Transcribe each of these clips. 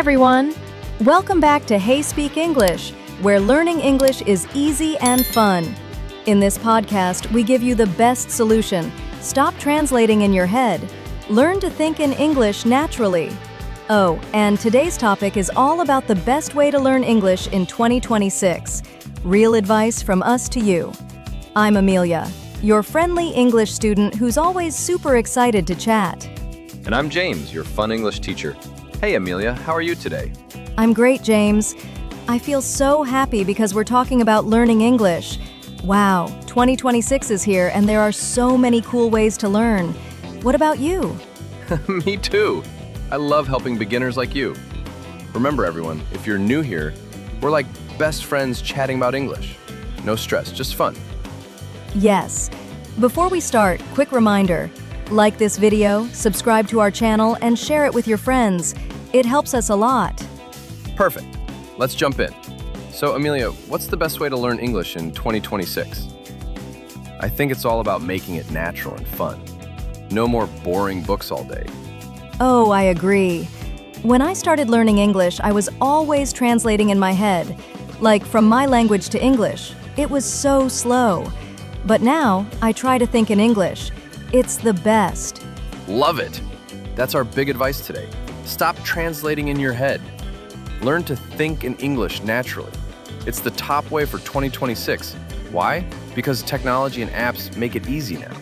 everyone! Welcome back to Hey Speak English, where learning English is easy and fun. In this podcast, we give you the best solution. Stop translating in your head. Learn to think in English naturally. Oh, and today's topic is all about the best way to learn English in 2026. Real advice from us to you. I'm Amelia, your friendly English student who's always super excited to chat. And I'm James, your fun English teacher. Hey Amelia, how are you today? I'm great, James. I feel so happy because we're talking about learning English. Wow, 2026 is here and there are so many cool ways to learn. What about you? Me too. I love helping beginners like you. Remember everyone, if you're new here, we're like best friends chatting about English. No stress, just fun. Yes. Before we start, quick reminder. Like this video, subscribe to our channel, and share it with your friends. It helps us a lot. Perfect. Let's jump in. So Amelia, what's the best way to learn English in 2026? I think it's all about making it natural and fun. No more boring books all day. Oh, I agree. When I started learning English, I was always translating in my head. Like from my language to English. It was so slow. But now, I try to think in English. It's the best. Love it. That's our big advice today. Stop translating in your head. Learn to think in English naturally. It's the top way for 2026. Why? Because technology and apps make it easy now.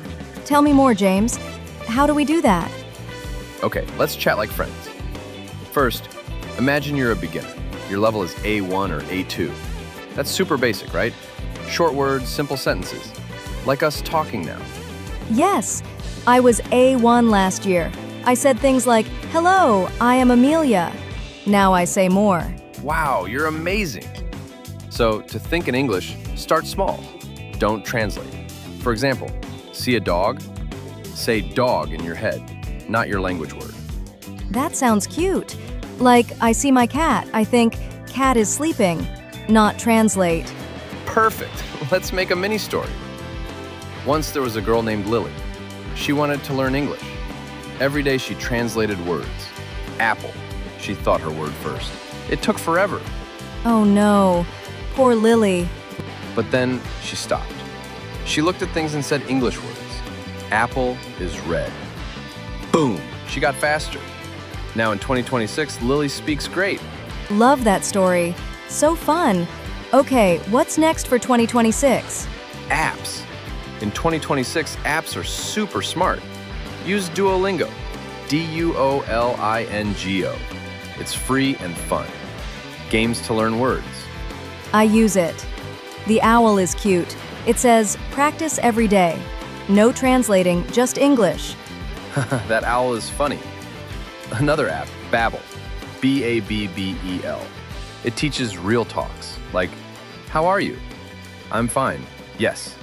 Tell me more, James. How do we do that? Okay, let's chat like friends. First, imagine you're a beginner. Your level is A1 or A2. That's super basic, right? Short words, simple sentences. Like us talking now. Yes, I was A1 last year. I said things like, "Hello, I am Amelia." Now I say more. Wow, you're amazing. So, to think in English, start small. Don't translate. For example, see a dog? Say dog in your head, not your language word. That sounds cute. Like, I see my cat, I think, cat is sleeping, not translate. Perfect. Let's make a mini story. Once there was a girl named Lily. She wanted to learn English. Every day she translated words. Apple. She thought her word first. It took forever. Oh no, poor Lily. But then she stopped. She looked at things and said English words. Apple is red. Boom! She got faster. Now in 2026, Lily speaks great. Love that story. So fun. Okay, what's next for 2026? Apps. In 2026, apps are super smart. Use Duolingo. Duolingo. It's free and fun. Games to learn words. I use it. The owl is cute. It says, practice every day. No translating, just English. That owl is funny. Another app, Babbel. Babbel. It teaches real talks, like, how are you? I'm fine. Yes.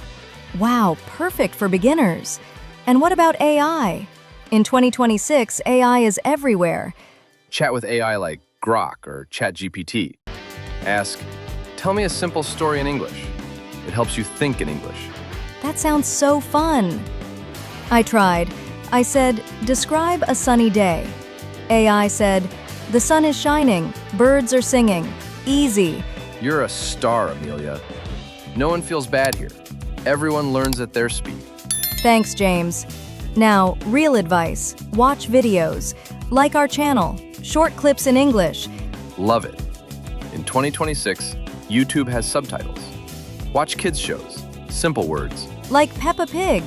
Wow, perfect for beginners. And what about AI? In 2026, AI is everywhere. Chat with AI like Grok or ChatGPT. Ask, tell me a simple story in English. It helps you think in English. That sounds so fun. I tried. I said, describe a sunny day. AI said, the sun is shining, birds are singing. Easy. You're a star, Amelia. No one feels bad here. Everyone learns at their speed. Thanks, James. Now, real advice. Watch videos. Like our channel. Short clips in English. Love it. In 2026, YouTube has subtitles. Watch kids shows. Simple words. Like Peppa Pig.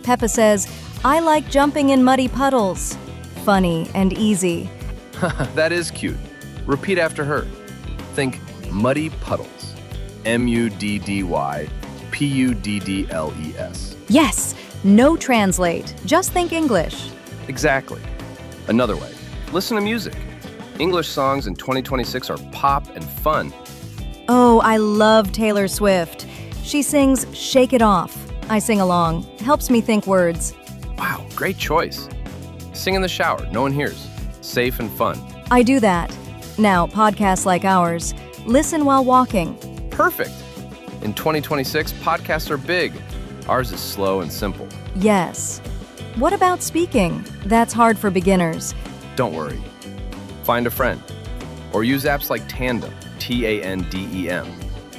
Peppa says, I like jumping in muddy puddles. Funny and easy. That is cute. Repeat after her. Think muddy puddles. MUDDYPUDDLES. Yes, no translate. Just think English. Exactly. Another way. Listen to music. English songs in 2026 are pop and fun. Oh, I love Taylor Swift. She sings Shake It Off. I sing along. Helps me think words. Wow, great choice. Sing in the shower, no one hears. Safe and fun. I do that. Now, podcasts like ours. Listen while walking. Perfect. In 2026, podcasts are big. Ours is slow and simple. Yes. What about speaking? That's hard for beginners. Don't worry. Find a friend. Or use apps like Tandem, Tandem.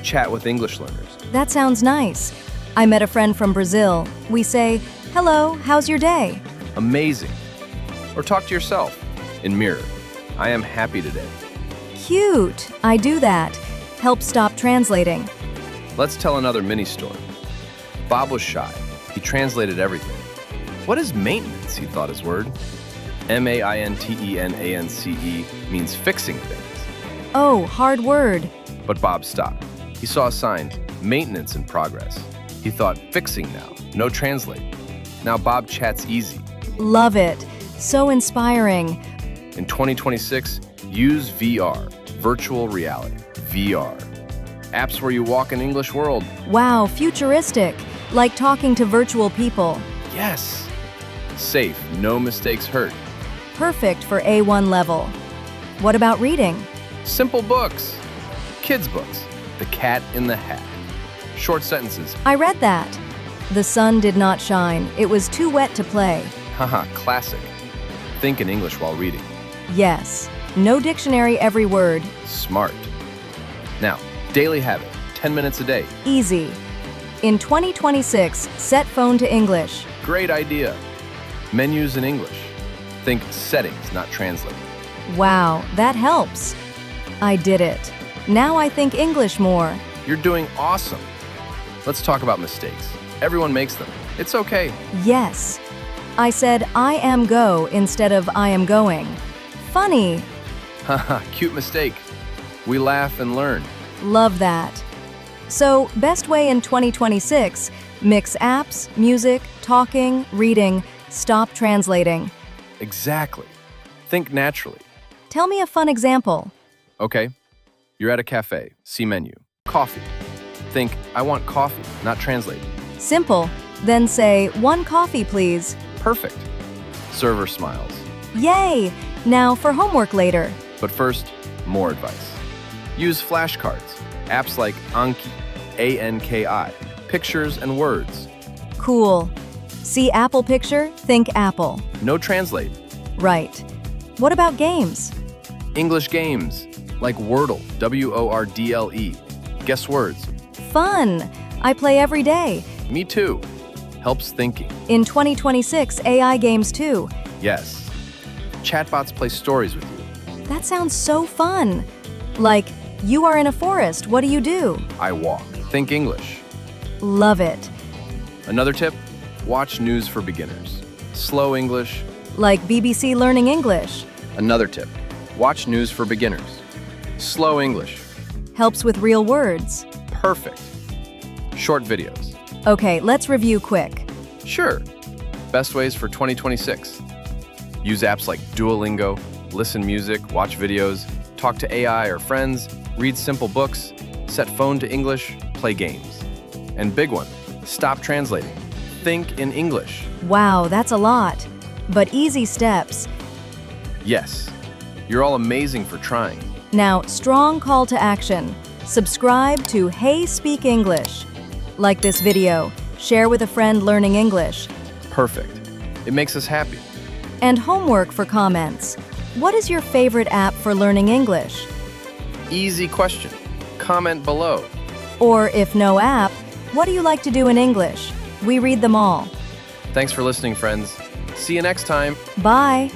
Chat with English learners. That sounds nice. I met a friend from Brazil. We say, "Hello, how's your day?" Amazing. Or talk to yourself in mirror. I am happy today. Cute. I do that. Help stop translating. Let's tell another mini story. Bob was shy. He translated everything. What is maintenance, he thought his word. maintenance means fixing things. Oh, hard word. But Bob stopped. He saw a sign, maintenance in progress. He thought, fixing now, no translate. Now Bob chats easy. Love it. So inspiring. In 2026, use VR, virtual reality, VR. Apps where you walk an English world. Wow, futuristic. Like talking to virtual people. Yes. Safe, no mistakes hurt. Perfect for A1 level. What about reading? Simple books. Kids' books. The Cat in the Hat. Short sentences. I read that. The sun did not shine. It was too wet to play. Haha, classic. Think in English while reading. Yes. No dictionary every word. Smart. Now, daily habit, 10 minutes a day. Easy. In 2026, set phone to English. Great idea. Menus in English. Think settings, not translate. Wow, that helps. I did it. Now I think English more. You're doing awesome. Let's talk about mistakes. Everyone makes them. It's okay. Yes. I said I am go instead of I am going. Funny. Haha, cute mistake. We laugh and learn. Love that. So, best way in 2026, mix apps, music, talking, reading, stop translating. Exactly. Think naturally. Tell me a fun example. Okay. You're at a cafe. See menu. Coffee. Think, I want coffee, not translate. Simple. Then say, "1 coffee, please." Perfect. Server smiles. Yay! Now for homework later. But first, more advice. Use flashcards. Apps like Anki, Anki, pictures and words. Cool. See Apple picture? Think Apple. No translate. Right. What about games? English games, like Wordle, Wordle. Guess words. Fun. I play every day. Me too. Helps thinking. In 2026, AI games too. Yes. Chatbots play stories with you. That sounds so fun. Like, you are in a forest, what do you do? I walk. Think English. Love it. Another tip, watch news for beginners. Slow English. Like BBC Learning English. Another tip, watch news for beginners. Slow English. Helps with real words. Perfect. Short videos. Okay, let's review quick. Sure. Best ways for 2026. Use apps like Duolingo, listen music, watch videos, talk to AI or friends, read simple books, set phone to English, play games. And big one, stop translating. Think in English. Wow, that's a lot. But easy steps. Yes. You're all amazing for trying. Now, strong call to action. Subscribe to Hey Speak English. Like this video, share with a friend learning English. Perfect. It makes us happy. And homework for comments. What is your favorite app for learning English? Easy question. Comment below. Or if no app, what do you like to do in English? We read them all. Thanks for listening, friends. See you next time. Bye.